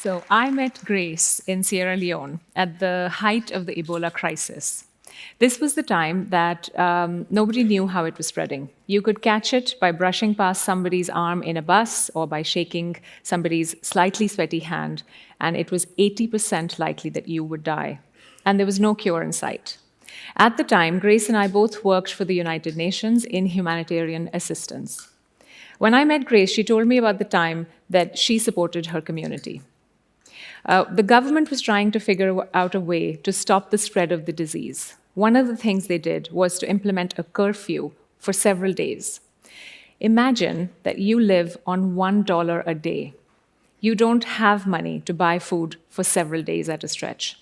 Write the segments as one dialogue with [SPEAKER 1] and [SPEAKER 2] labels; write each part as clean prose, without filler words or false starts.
[SPEAKER 1] So I met Grace in Sierra Leone at the height of the Ebola crisis. This was the time that nobody knew how it was spreading. You could catch it by brushing past somebody's arm in a bus or by shaking somebody's slightly sweaty hand, and it was 80% likely that you would die. And there was no cure in sight. At the time, Grace and I both worked for the United Nations in humanitarian assistance. When I met Grace, she told me about the time that she supported her community. The government was trying to figure out a way to stop the spread of the disease. One of the things they did was to implement a curfew for several days. Imagine that you live on $1 a day. You don't have money to buy food for several days at a stretch.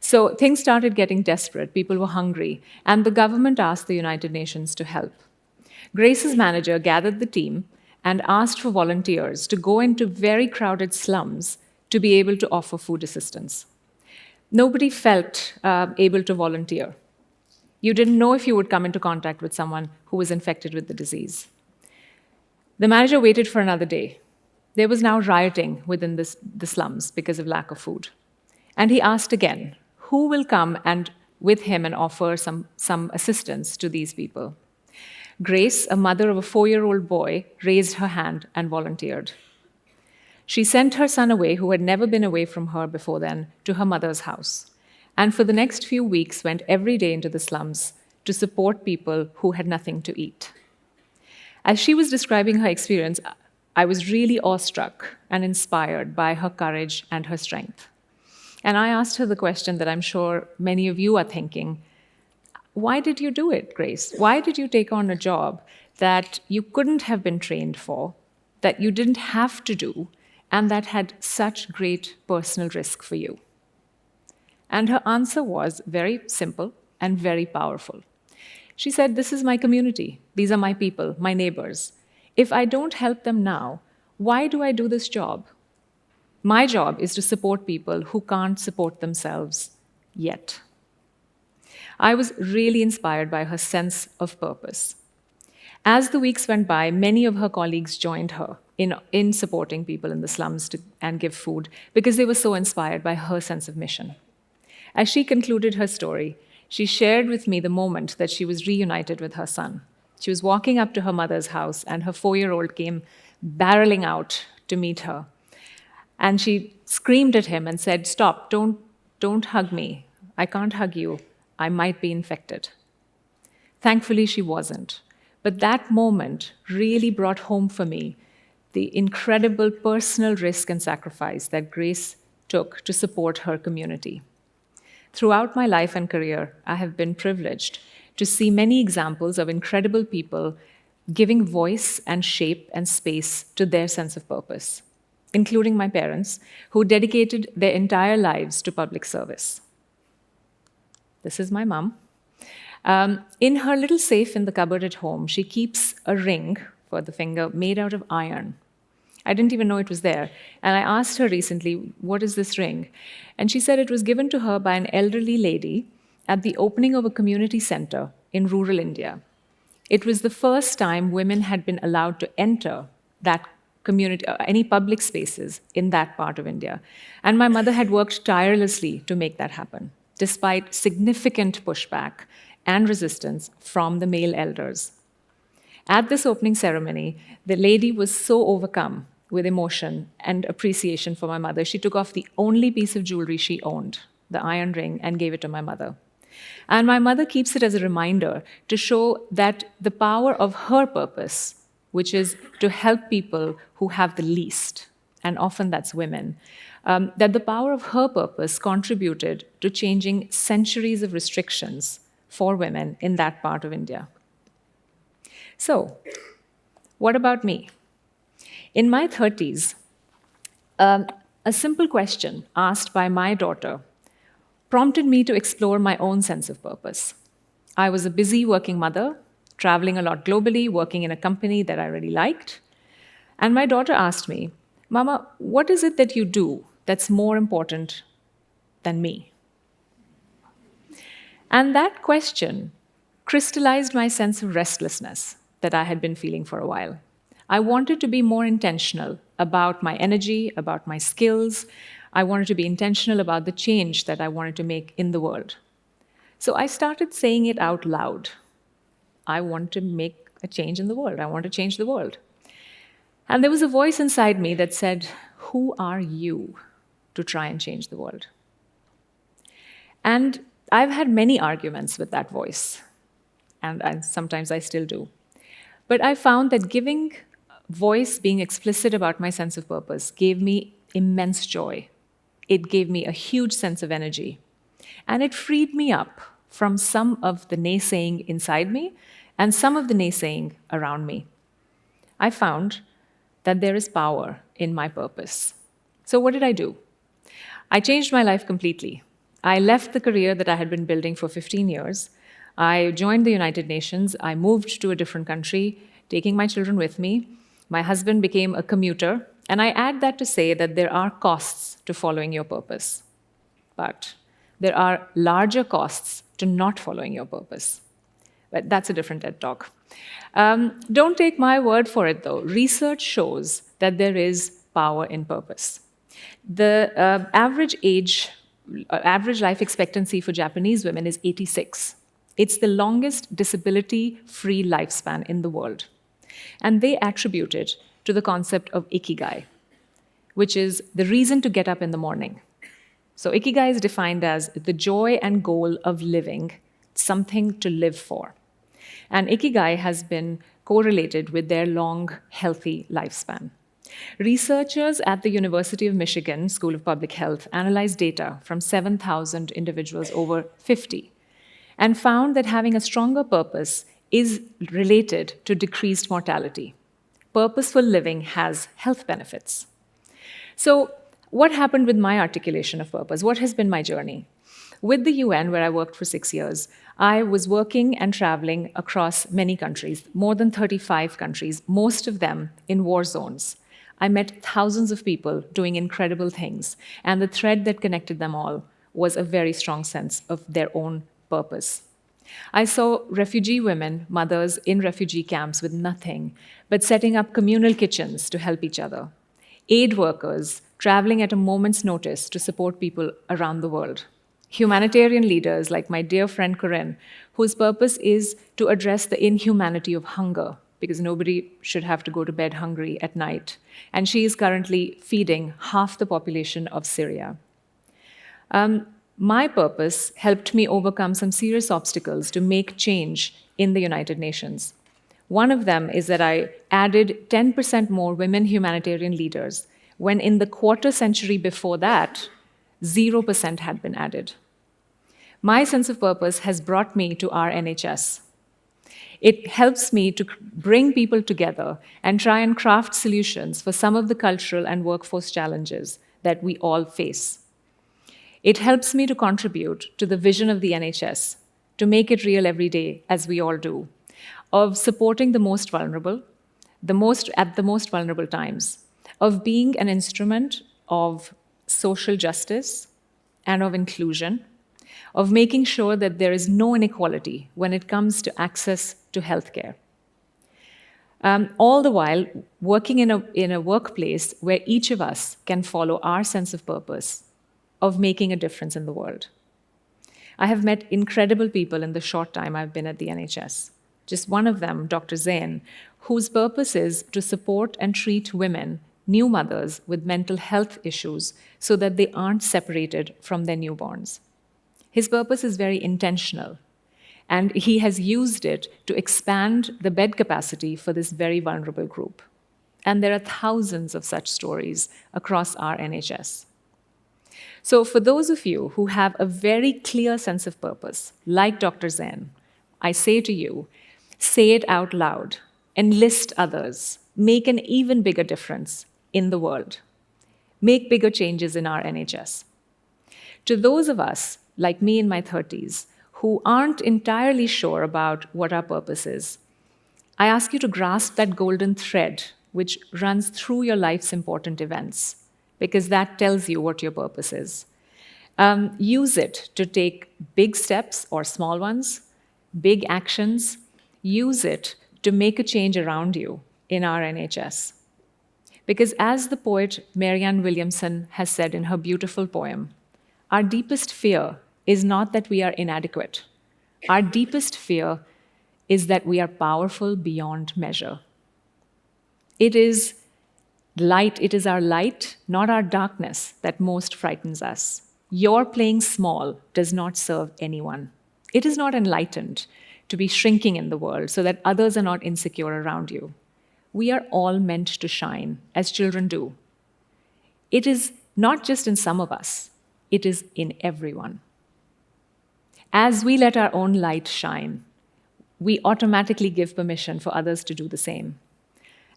[SPEAKER 1] So things started getting desperate. People were hungry, and the government asked the United Nations to help. Grace's manager gathered the team and asked for volunteers to go into very crowded slums to be able to offer food assistance. Nobody felt able to volunteer. You didn't know if you would come into contact with someone who was infected with the disease. The manager waited for another day. There was now rioting within the slums because of lack of food. And he asked again, who will come and with him and offer some assistance to these people? Grace, a mother of a 4-year-old boy, raised her hand and volunteered. She sent her son away, who had never been away from her before then, to her mother's house, and for the next few weeks went every day into the slums to support people who had nothing to eat. As she was describing her experience, I was really awestruck and inspired by her courage and her strength. And I asked her the question that I'm sure many of you are thinking: why did you do it, Grace? Why did you take on a job that you couldn't have been trained for, that you didn't have to do, and that had such great personal risk for you? And her answer was very simple and very powerful. She said, this is my community. These are my people, my neighbors. If I don't help them now, why do I do this job? My job is to support people who can't support themselves yet. I was really inspired by her sense of purpose. As the weeks went by, many of her colleagues joined her in supporting people in the slums and give food because they were so inspired by her sense of mission. As she concluded her story, she shared with me the moment that she was reunited with her son. She was walking up to her mother's house, and her 4-year-old came barreling out to meet her. And she screamed at him and said, "Stop, don't hug me. I can't hug you. I might be infected." Thankfully, she wasn't. But that moment really brought home for me the incredible personal risk and sacrifice that Grace took to support her community. Throughout my life and career, I have been privileged to see many examples of incredible people giving voice and shape and space to their sense of purpose, including my parents, who dedicated their entire lives to public service. This is my mom. In her little safe in the cupboard at home, she keeps a ring for the finger made out of iron. I didn't even know it was there. And I asked her recently, what is this ring? And she said it was given to her by an elderly lady at the opening of a community center in rural India. It was the first time women had been allowed to enter that community, any public spaces in that part of India. And my mother had worked tirelessly to make that happen, despite significant pushback and resistance from the male elders. At this opening ceremony, the lady was so overcome with emotion and appreciation for my mother, she took off the only piece of jewelry she owned, the iron ring, and gave it to my mother. And my mother keeps it as a reminder to show that the power of her purpose, which is to help people who have the least, and often that's women, that the power of her purpose contributed to changing centuries of restrictions for women in that part of India. So, what about me? In my 30s, a simple question asked by my daughter prompted me to explore my own sense of purpose. I was a busy working mother, traveling a lot globally, working in a company that I really liked. And my daughter asked me, "Mama, what is it that you do that's more important than me?" And that question crystallized my sense of restlessness that I had been feeling for a while. I wanted to be more intentional about my energy, about my skills. I wanted to be intentional about the change that I wanted to make in the world. So I started saying it out loud. I want to make a change in the world. I want to change the world. And there was a voice inside me that said, "Who are you to try and change the world?" And I've had many arguments with that voice, and sometimes I still do. But I found that giving voice, being explicit about my sense of purpose, gave me immense joy. It gave me a huge sense of energy. And it freed me up from some of the naysaying inside me and some of the naysaying around me. I found that there is power in my purpose. So, what did I do? I changed my life completely. I left the career that I had been building for 15 years. I joined the United Nations. I moved to a different country, taking my children with me. My husband became a commuter. And I add that to say that there are costs to following your purpose. But there are larger costs to not following your purpose. But that's a different TED talk. Don't take my word for it, though. Research shows that there is power in purpose. The average life expectancy for Japanese women is 86. It's the longest disability-free lifespan in the world. And they attribute it to the concept of ikigai, which is the reason to get up in the morning. So ikigai is defined as the joy and goal of living, something to live for. And ikigai has been correlated with their long, healthy lifespan. Researchers at the University of Michigan School of Public Health analyzed data from 7,000 individuals over 50 and found that having a stronger purpose is related to decreased mortality. Purposeful living has health benefits. So, what happened with my articulation of purpose? What has been my journey? With the UN, where I worked for 6 years, I was working and traveling across many countries, more than 35 countries, most of them in war zones. I met thousands of people doing incredible things, and the thread that connected them all was a very strong sense of their own purpose. I saw refugee women, mothers in refugee camps with nothing, but setting up communal kitchens to help each other. Aid workers traveling at a moment's notice to support people around the world. Humanitarian leaders like my dear friend Corinne, whose purpose is to address the inhumanity of hunger, because nobody should have to go to bed hungry at night. And she is currently feeding half the population of Syria. My purpose helped me overcome some serious obstacles to make change in the United Nations. One of them is that I added 10% more women humanitarian leaders, when in the quarter century before that, 0% had been added. My sense of purpose has brought me to our NHS. It helps me to bring people together and try and craft solutions for some of the cultural and workforce challenges that we all face. It helps me to contribute to the vision of the NHS, to make it real every day, as we all do, of supporting the most vulnerable, at the most vulnerable times, of being an instrument of social justice and of inclusion, of making sure that there is no inequality when it comes to access to healthcare. All the while working in a workplace where each of us can follow our sense of purpose of making a difference in the world. I have met incredible people in the short time I've been at the NHS. Just one of them, Dr. Zain, whose purpose is to support and treat women, new mothers with mental health issues, so that they aren't separated from their newborns. His purpose is very intentional, and he has used it to expand the bed capacity for this very vulnerable group. And there are thousands of such stories across our NHS. So for those of you who have a very clear sense of purpose, like Dr. Zain, I say to you, say it out loud, enlist others, make an even bigger difference in the world, make bigger changes in our NHS. To those of us, like me in my 30s, who aren't entirely sure about what our purpose is, I ask you to grasp that golden thread which runs through your life's important events, because that tells you what your purpose is. Use it to take big steps or small ones, big actions. Use it to make a change around you, in our NHS. Because as the poet Marianne Williamson has said in her beautiful poem, our deepest fear is not that we are inadequate. Our deepest fear is that we are powerful beyond measure. It is light, it is our light, not our darkness, that most frightens us. Your playing small does not serve anyone. It is not enlightened to be shrinking in the world so that others are not insecure around you. We are all meant to shine, as children do. It is not just in some of us, it is in everyone. As we let our own light shine, we automatically give permission for others to do the same.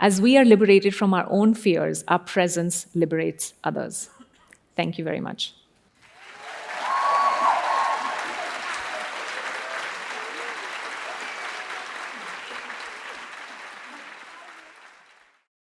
[SPEAKER 1] As we are liberated from our own fears, our presence liberates others. Thank you very much.